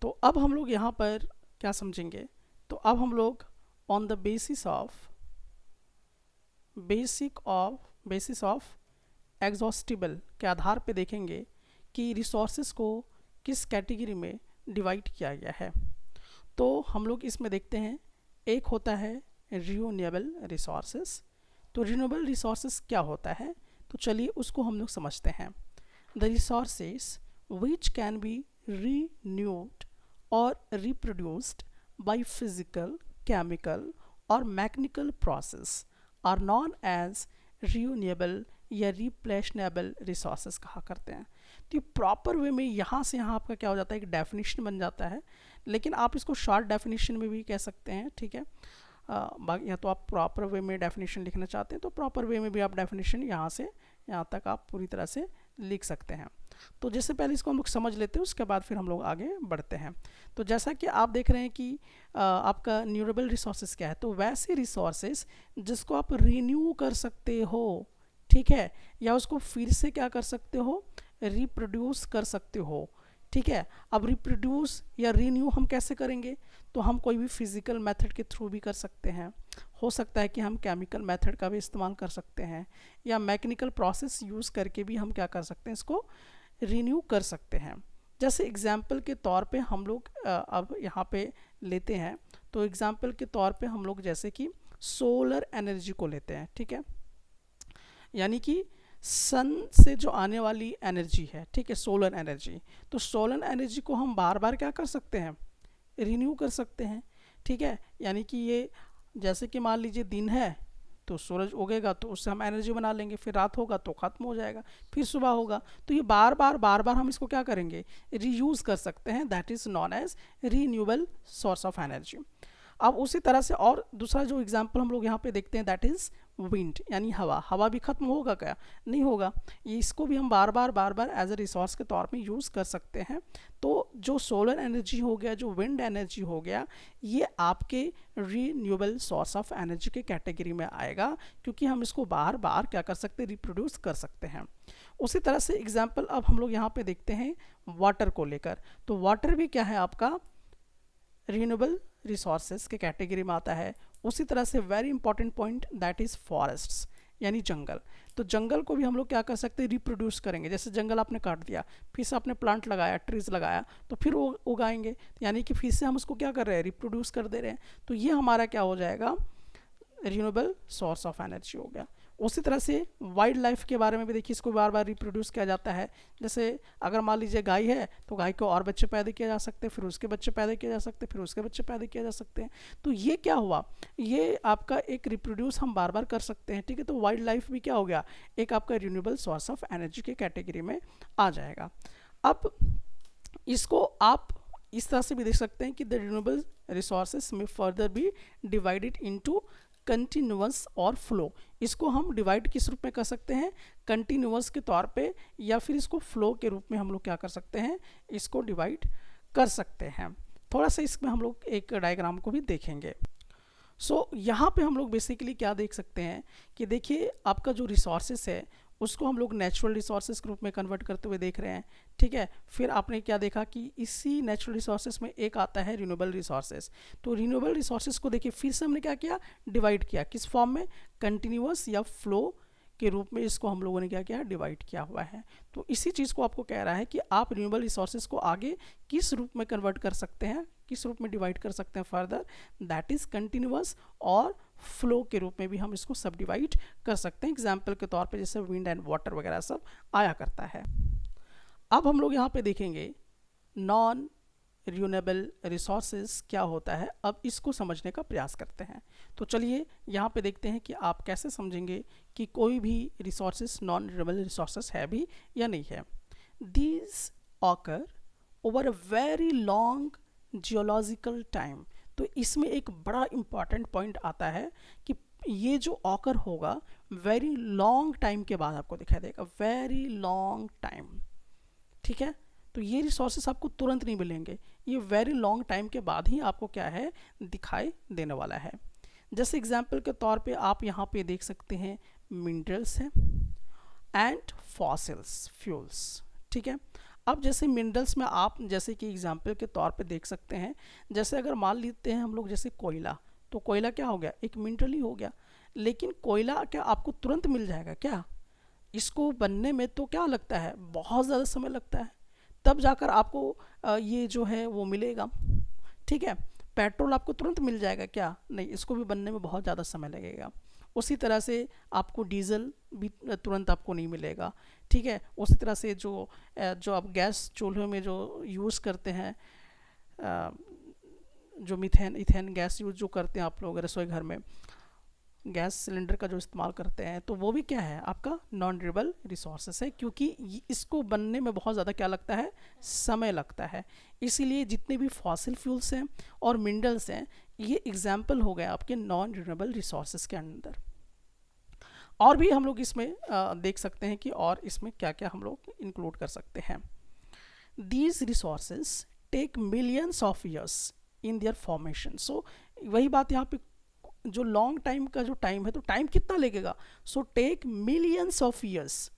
तो अब हम लोग यहाँ पर क्या समझेंगे, तो अब हम लोग on the basis of exhaustible के आधार पे देखेंगे कि रिसोर्सेज को किस कैटेगरी में डिवाइड किया गया है। तो हम लोग इसमें देखते हैं, एक होता है रिन्यूएबल रिसोर्सेज। तो रिन्यूएबल रिसोर्सेज क्या होता है, तो चलिए उसको हम लोग समझते हैं। The resources which can be renewed or reproduced by physical, chemical or mechanical process are known as renewable या रिप्लेशनेबल रिसोर्सेज कहा करते हैं। तो ये प्रॉपर वे में यहाँ से यहाँ आपका क्या हो जाता है, एक डेफिनेशन बन जाता है, लेकिन आप इसको शॉर्ट डेफिनेशन में भी कह सकते हैं, ठीक है। या तो आप प्रॉपर वे में डेफिनेशन लिखना चाहते हैं तो प्रॉपर वे में भी आप डेफिनेशन यहाँ से यहाँ तक आप पूरी तरह से लिख सकते हैं। तो जैसे पहले इसको हम लोग समझ लेते हैं, उसके बाद फिर हम लोग आगे बढ़ते हैं। तो जैसा कि आप देख रहे हैं कि आपका न्यूरेबल रिसोर्सेज क्या है, तो वैसे रिसोर्सेज जिसको आप रिन्यू कर सकते हो, ठीक है, या उसको फिर से क्या कर सकते हो, रिप्रोड्यूस कर सकते हो, ठीक है। अब रिप्रोड्यूस या रीन्यू हम कैसे करेंगे, तो हम कोई भी फिजिकल मेथड के थ्रू भी कर सकते हैं, हो सकता है कि हम केमिकल मेथड का भी इस्तेमाल कर सकते हैं, या मैकेनिकल प्रोसेस यूज़ करके भी हम क्या कर सकते हैं, इसको रीन्यू कर सकते हैं। जैसे एग्जाम्पल के तौर पे हम लोग अब यहाँ पे लेते हैं, तो एग्जाम्पल के तौर पे हम लोग जैसे कि सोलर एनर्जी को लेते हैं, ठीक है, यानी कि सन से जो आने वाली एनर्जी है, ठीक है, सोलर एनर्जी। तो सोलर एनर्जी को हम बार बार क्या कर सकते हैं, रिन्यू कर सकते हैं, ठीक है। यानी कि ये जैसे कि मान लीजिए दिन है तो सूरज उगेगा तो उससे हम एनर्जी बना लेंगे, फिर रात होगा तो ख़त्म हो जाएगा, फिर सुबह होगा, तो ये बार बार हम इसको क्या करेंगे, रीयूज़ कर सकते हैं। That is non as renewable source of energy. अब उसी तरह से और दूसरा जो एग्जांपल हम लोग यहाँ पे देखते हैं, दैट इज़ विंड, यानी हवा भी ख़त्म होगा क्या, नहीं होगा, इसको भी हम बार बार एज ए रिसोर्स के तौर पे यूज़ कर सकते हैं। तो जो सोलर एनर्जी हो गया, जो विंड एनर्जी हो गया, ये आपके रीन्यूएबल सोर्स ऑफ एनर्जी के कैटेगरी में आएगा, क्योंकि हम इसको बार बार क्या कर सकते हैं, रिप्रोड्यूस कर सकते हैं। उसी तरह से एग्जाम्पल अब हम लोग यहाँ पे देखते हैं वाटर को लेकर। तो वाटर भी क्या है, आपका रिन्यूएबल रिसोर्सेज के कैटेगरी में आता है। उसी तरह से very important point, that is forests, यानी जंगल। तो जंगल को भी हम लोग क्या कर सकते हैं, रिप्रोड्यूस करेंगे। जैसे जंगल आपने काट दिया, फिर से आपने प्लांट लगाया, ट्रीज लगाया, तो फिर वो उगाएंगे, यानी कि फिर से हम उसको क्या कर रहे हैं, रिप्रोड्यूस कर दे रहे हैं। तो ये हमारा क्या हो जाएगा, रिन्यूएबल सोर्स ऑफ एनर्जी हो गया। उसी तरह से वाइल्ड लाइफ के बारे में भी देखिए, इसको बार बार रिप्रोड्यूस किया जाता है। जैसे अगर मान लीजिए गाय है तो गाय को और बच्चे पैदा किए जा सकते हैं, फिर उसके बच्चे पैदा किए जा सकते हैं, फिर उसके बच्चे पैदा किए जा सकते हैं। तो ये क्या हुआ, ये आपका एक रिप्रोड्यूस हम बार बार कर सकते हैं, ठीक है। तो वाइल्ड लाइफ भी क्या हो गया, एक आपका रिन्यूएबल सोर्स ऑफ एनर्जी के कैटेगरी में आ जाएगा। अब इसको आप इस तरह से भी देख सकते हैं कि द रिन्यूएबल रिसोर्सेज में फर्दर भी डिवाइडेड इनटू कंटिन्यूअस और फ्लो। इसको हम डिवाइड किस रूप में कर सकते हैं, कंटिन्यूअस के तौर पे, या फिर इसको फ्लो के रूप में हम लोग क्या कर सकते हैं, इसको डिवाइड कर सकते हैं। थोड़ा सा इसमें हम लोग एक डायग्राम को भी देखेंगे। सो यहाँ पे हम लोग बेसिकली क्या देख सकते हैं कि देखिए आपका जो रिसोर्सेस है उसको हम लोग नेचुरल रिसोर्सेज के रूप में कन्वर्ट करते हुए देख रहे हैं, ठीक है। फिर आपने क्या देखा कि इसी नेचुरल रिसोर्सेज में एक आता है रिन्यूएबल रिसोर्सेज। तो रिन्यूएबल रिसोर्सेज को देखिए फिर से हमने क्या किया, डिवाइड किया, किस फॉर्म में, कंटिन्यूअस या फ्लो के रूप में इसको हम लोगों ने क्या किया, डिवाइड किया हुआ है। तो इसी चीज़ को आपको कह रहा है कि आप रिन्यूएबल रिसोर्सेज को आगे किस रूप में कन्वर्ट कर सकते हैं, किस रूप में डिवाइड कर सकते हैं फर्दर, दैट इज़ कंटिन्यूअस और फ्लो के रूप में भी हम इसको सब डिवाइड कर सकते हैं। एग्जाम्पल के तौर पे जैसे विंड एंड वाटर वगैरह सब आया करता है। अब हम लोग यहाँ पे देखेंगे नॉन रिन्यूएबल रिसोर्सेज क्या होता है, अब इसको समझने का प्रयास करते हैं। तो चलिए यहाँ पे देखते हैं कि आप कैसे समझेंगे कि कोई भी रिसोर्सेज नॉन रिन्यूएबल रिसोर्सेज है भी या नहीं है। These occur over a very long geological time. तो इसमें एक बड़ा इंपॉर्टेंट पॉइंट आता है कि ये जो ऑकर होगा वेरी लॉन्ग टाइम के बाद आपको दिखाई देगा, वेरी लॉन्ग टाइम, ठीक है। तो ये रिसोर्सेस आपको तुरंत नहीं मिलेंगे, ये वेरी लॉन्ग टाइम के बाद ही आपको क्या है, दिखाई देने वाला है। जैसे एग्जाम्पल के तौर पे आप यहाँ पे देख सकते हैं मिनरल्स हैं एंड फॉसिल्स फ्यूल्स, ठीक है। अब जैसे मिनरल्स में आप जैसे कि एग्जाम्पल के तौर पे देख सकते हैं, जैसे अगर मान लेते हैं हम लोग जैसे कोयला, तो कोयला क्या हो गया, एक मिनरल ही हो गया। लेकिन कोयला क्या आपको तुरंत मिल जाएगा क्या? इसको बनने में तो क्या लगता है, बहुत ज़्यादा समय लगता है, तब जाकर आपको ये जो है वो मिलेगा। ठीक है, पेट्रोल आपको तुरंत मिल जाएगा क्या? नहीं, इसको भी बनने में बहुत ज़्यादा समय लगेगा। उसी तरह से आपको डीजल भी तुरंत आपको नहीं मिलेगा। ठीक है, उसी तरह से जो आप गैस चूल्हे में जो यूज़ करते हैं, जो मीथेन इथेन गैस यूज़ जो करते हैं आप लोग रसोई घर में, गैस सिलेंडर का जो इस्तेमाल करते हैं, तो वो भी क्या है, आपका नॉन रिन्यूएबल रिसोर्सेस है, क्योंकि इसको बनने में बहुत ज़्यादा क्या लगता है, समय लगता है। इसीलिए जितने भी फॉसिल फ्यूल्स हैं और मिनरल्स हैं, ये एग्जाम्पल हो गए आपके नॉन रिन्यूएबल रिसोर्सेस के अंदर। और भी हम लोग इसमें देख सकते हैं कि और इसमें क्या क्या हम लोग इंक्लूड कर सकते हैं। These resources take millions of years in their formation. So वही बात यहाँ पे, जो लॉन्ग टाइम का जो टाइम है, तो टाइम कितना लगेगा, so take millions of years.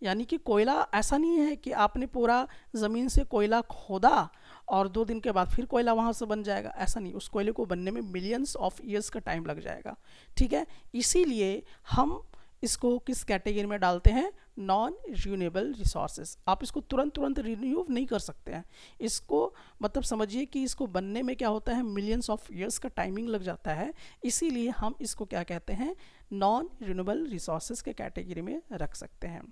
यानी कि कोयला ऐसा नहीं है कि आपने पूरा ज़मीन से कोयला खोदा और 2 दिन के बाद फिर कोयला वहाँ से बन जाएगा, ऐसा नहीं, उस कोयले को बनने में मिलियंस ऑफ ईयर्स का टाइम लग जाएगा। ठीक है, इसीलिए हम इसको किस कैटेगरी में डालते हैं, नॉन रिन्यूएबल रिसोर्सेज। आप इसको तुरंत रिन्यू नहीं कर सकते हैं, इसको मतलब समझिए कि इसको बनने में क्या होता है, मिलियंस ऑफ ईयर्स का टाइमिंग लग जाता है। इसीलिए हम इसको क्या कहते हैं, नॉन रिन्यूएबल रिसोर्सेज के कैटेगरी में रख सकते हैं।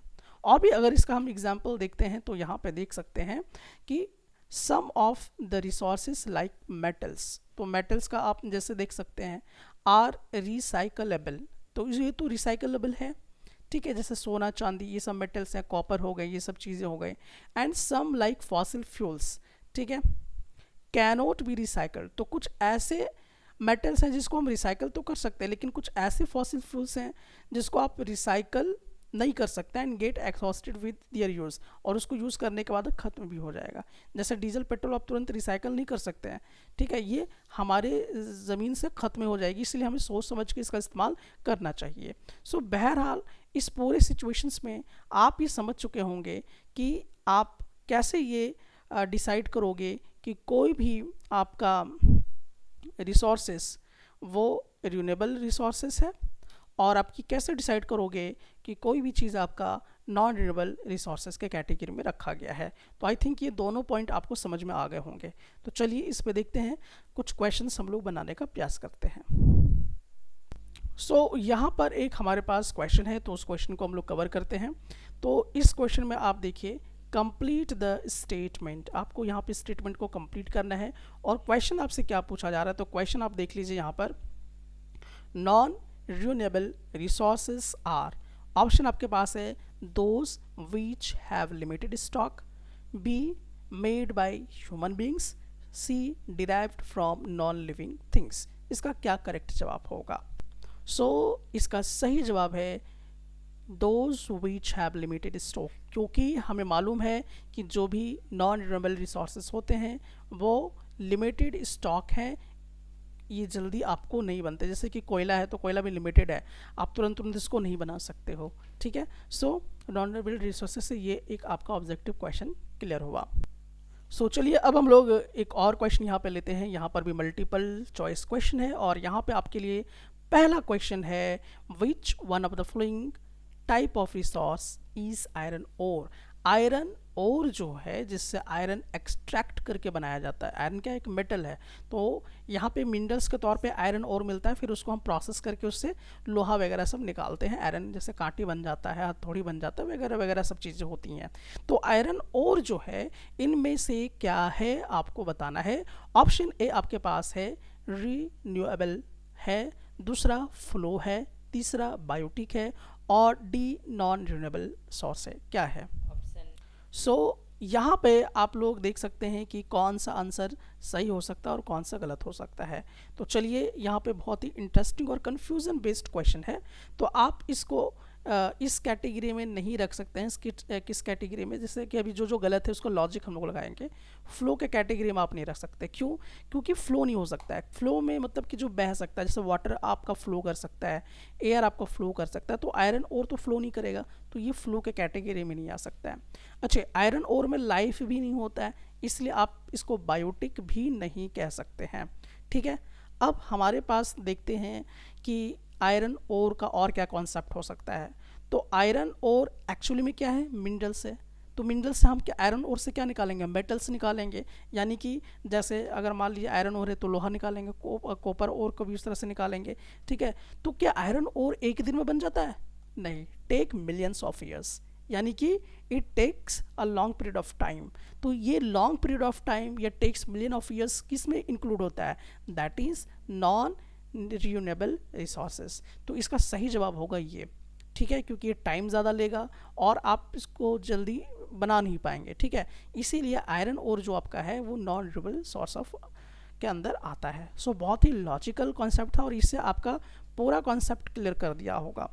और भी अगर इसका हम एग्जाम्पल देखते हैं तो यहाँ पे देख सकते हैं कि some of the resources like metals, तो मेटल्स का आप जैसे देख सकते हैं, आर रिसाइकलेबल, तो ये तो रिसाइकलेबल है। ठीक है, जैसे सोना चांदी ये सब मेटल्स हैं, कॉपर हो गए, ये सब चीज़ें हो गई। And some like fossil fuels, ठीक है, कैनोट बी रिसाइकल्ड, तो कुछ ऐसे मेटल्स हैं जिसको हम रिसाइकल तो कर सकते हैं, लेकिन कुछ ऐसे फॉसिल फ्यूल्स हैं जिसको आप रिसाइकल नहीं कर सकते and get exhausted with their use, और उसको यूज़ करने के बाद ख़त्म भी हो जाएगा। जैसे डीजल पेट्रोल आप तुरंत रिसाइकल नहीं कर सकते हैं। ठीक है, ये हमारे ज़मीन से ख़त्म हो जाएगी, इसलिए हमें सोच समझ के इसका इस्तेमाल करना चाहिए। सो बहरहाल इस पूरे सिचुएशंस में आप ये समझ चुके होंगे कि आप कैसे ये डिसाइड करोगे कि कोई भी आपका रिसोर्सेस वो रिन्यूएबल रिसोर्सेस है, और आपकी कैसे डिसाइड करोगे कि कोई भी चीज़ आपका नॉन रिन्यूएबल रिसोर्सेज के कैटेगरी में रखा गया है। तो आई थिंक ये दोनों पॉइंट आपको समझ में आ गए होंगे। तो चलिए इस पे देखते हैं, कुछ क्वेश्चंस हम लोग बनाने का प्रयास करते हैं। सो यहाँ पर एक हमारे पास क्वेश्चन है, तो उस क्वेश्चन को हम लोग कवर करते हैं। तो इस क्वेश्चन में आप देखिए, कंप्लीट द स्टेटमेंट, आपको यहाँ पे स्टेटमेंट को कंप्लीट करना है। और क्वेश्चन आपसे क्या पूछा जा रहा है, तो क्वेश्चन आप देख लीजिए यहाँ पर, non renewable resources are, option आपके पास है those which have limited stock, B made by human beings, C derived from non living things. इसका क्या करेक्ट जवाब होगा? सो इसका सही जवाब है those which have limited stock, क्योंकि हमें मालूम है कि जो भी नॉन रिन्यूएबल रिसोर्सेज होते हैं वो लिमिटेड स्टॉक हैं, ये जल्दी आपको नहीं बनते। जैसे कि कोयला है, तो कोयला भी लिमिटेड है, आप तुरंत इसको नहीं बना सकते हो। ठीक है, सो नॉन रिन्यूएबल रिसोर्सेज से ये एक आपका ऑब्जेक्टिव क्वेश्चन क्लियर हुआ। सो चलिए अब हम लोग एक और क्वेश्चन यहाँ पे लेते हैं। यहाँ पर भी मल्टीपल चॉइस क्वेश्चन है, और यहाँ पे आपके लिए पहला क्वेश्चन है, which one of the following type of resource is iron ore. Iron ore जो है जिससे आयरन एक्सट्रैक्ट करके बनाया जाता है, आयरन क्या एक मेटल है, तो यहाँ पे मिनरल्स के तौर पे आयरन ओर मिलता है, फिर उसको हम प्रोसेस करके उससे लोहा वगैरह सब निकालते हैं, आयरन जैसे कांटी बन जाता है, हथौड़ी बन जाता है, वगैरह वगैरह सब चीज़ें होती हैं। तो आयरन ओर जो है इनमें से क्या है आपको बताना है। ऑप्शन ए आपके पास है रिन्यूएबल है, दूसरा फ्लो है, तीसरा बायोटिक है, और डी नॉन रिन्यूएबल सोर्स है। क्या है? सो यहाँ पे आप लोग देख सकते हैं कि कौन सा आंसर सही हो सकता है और कौन सा गलत हो सकता है। तो चलिए, यहाँ पे बहुत ही इंटरेस्टिंग और कन्फ्यूज़न बेस्ड क्वेश्चन है, तो आप इसको इस कैटेगरी में नहीं रख सकते हैं। किस कैटेगरी में, जैसे कि अभी जो गलत है उसको लॉजिक हम लोग लगाएंगे। फ्लो के कैटेगरी में आप नहीं रख सकते। क्यों? क्योंकि फ्लो नहीं हो सकता है। फ्लो में मतलब कि जो बह सकता है, जैसे वाटर आपका फ्लो कर सकता है, एयर आपका फ्लो कर सकता है, तो आयरन ओर तो फ्लो नहीं करेगा, तो ये फ्लो के कैटेगरी में नहीं आ सकता है। अच्छा, आयरन ओर में लाइफ भी नहीं होता है, इसलिए आप इसको बायोटिक भी नहीं कह सकते हैं। ठीक है, अब हमारे पास देखते हैं कि आयरन ओर का और क्या कॉन्सेप्ट हो सकता है। तो आयरन ओर एक्चुअली में क्या है? मिनरल्स है। तो मिनरल से हम क्या, आयरन ओर से क्या निकालेंगे? मेटल्स निकालेंगे। यानी कि जैसे अगर मान लीजिए आयरन ओर है तो लोहा निकालेंगे, कॉपर ओर को भी उस तरह से निकालेंगे। ठीक है, तो क्या आयरन ओर एक दिन में बन जाता है? नहीं, टेक मिलियंस ऑफ ईयर्स, यानी कि it takes a long period of time. तो ये लॉन्ग पीरियड ऑफ टाइम या टेक्स मिलियन ऑफ ईयर्स किस में इंक्लूड होता है? That is non renewable resources. तो इसका सही जवाब होगा ये। ठीक है, क्योंकि ये टाइम ज़्यादा लेगा और आप इसको जल्दी बना नहीं पाएंगे। ठीक है, इसीलिए आयरन ओर जो आपका है वो नॉन रिन्यूएबल सोर्स ऑफ के अंदर आता है। सो बहुत ही लॉजिकल कॉन्सेप्ट था और इससे आपका पूरा कॉन्सेप्ट क्लियर कर दिया होगा।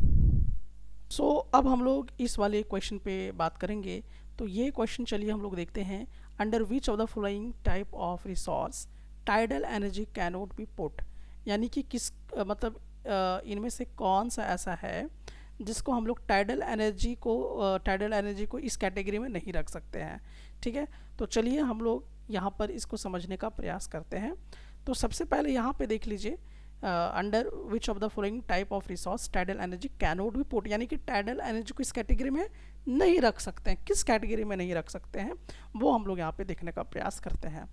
सो अब हम लोग इस वाले क्वेश्चन पे बात करेंगे। तो ये क्वेश्चन चलिए हम लोग देखते हैं। Under which of the following type of resource tidal energy cannot B put, यानी कि किस मतलब इनमें से कौन सा ऐसा है जिसको हम लोग टाइडल एनर्जी को इस कैटेगरी में नहीं रख सकते हैं। ठीक है, तो चलिए हम लोग यहाँ पर इसको समझने का प्रयास करते हैं। तो सबसे पहले यहाँ पे देख लीजिए, under which of the following type of resource tidal energy cannot B put, यानी कि टाइडल एनर्जी को इस कैटेगरी में नहीं रख सकते हैं। किस कैटेगरी में नहीं रख सकते हैं वो हम लोग यहाँ पे देखने का प्रयास करते हैं।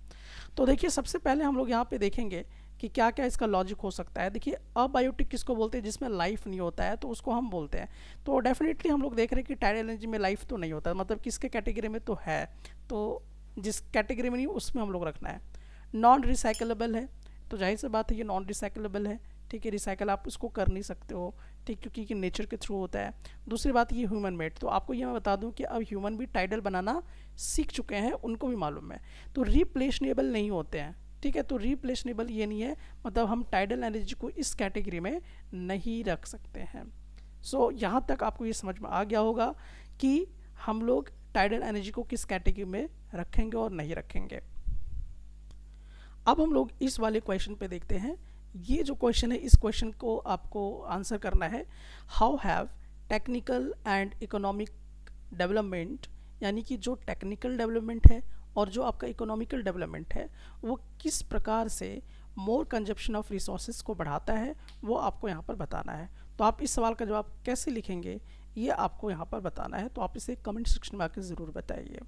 तो देखिए, सबसे पहले हम लोग यहाँ पे देखेंगे कि क्या क्या इसका लॉजिक हो सकता है। देखिए, अबायोटिक किसको बोलते हैं? जिसमें लाइफ नहीं होता है, तो उसको हम बोलते हैं। तो डेफिनेटली हम लोग देख रहे हैं कि टाइडल एनर्जी में लाइफ तो नहीं होता है, मतलब किसके कैटेगरी में तो है, तो जिस कैटेगरी में नहीं उसमें हम लोग रखना है। नॉन रिसाइकलेबल है, तो जाहिर सी बात है ये नॉन रिसाइकलेबल है। ठीक है, रिसाइकल आप उसको कर नहीं सकते हो। ठीक, क्योंकि नेचर के थ्रू होता है। दूसरी बात ये ह्यूमन मेड, तो आपको ये मैं बता दूं कि अब ह्यूमन भी टाइडल बनाना सीख चुके हैं, उनको भी मालूम है। तो रिप्लेसनेबल नहीं होते हैं। ठीक है, तो रिप्लेसनेबल ये नहीं है, मतलब हम टाइडल एनर्जी को इस कैटेगरी में नहीं रख सकते हैं। सो यहाँ तक आपको ये समझ में आ गया होगा कि हम लोग टाइडल एनर्जी को किस कैटेगरी में रखेंगे और नहीं रखेंगे। अब हम लोग इस वाले क्वेश्चन पे देखते हैं। ये जो क्वेश्चन है, इस क्वेश्चन को आपको आंसर करना है। How have technical and economic development, यानी कि जो टेक्निकल डेवलपमेंट है और जो आपका इकोनॉमिकल डेवलपमेंट है वो किस प्रकार से मोर कंजप्शन ऑफ रिसोर्सेज को बढ़ाता है, वो आपको यहाँ पर बताना है। तो आप इस सवाल का जवाब कैसे लिखेंगे ये आपको यहाँ पर बताना है। तो आप इसे कमेंट सेक्शन में आकर ज़रूर बताइए।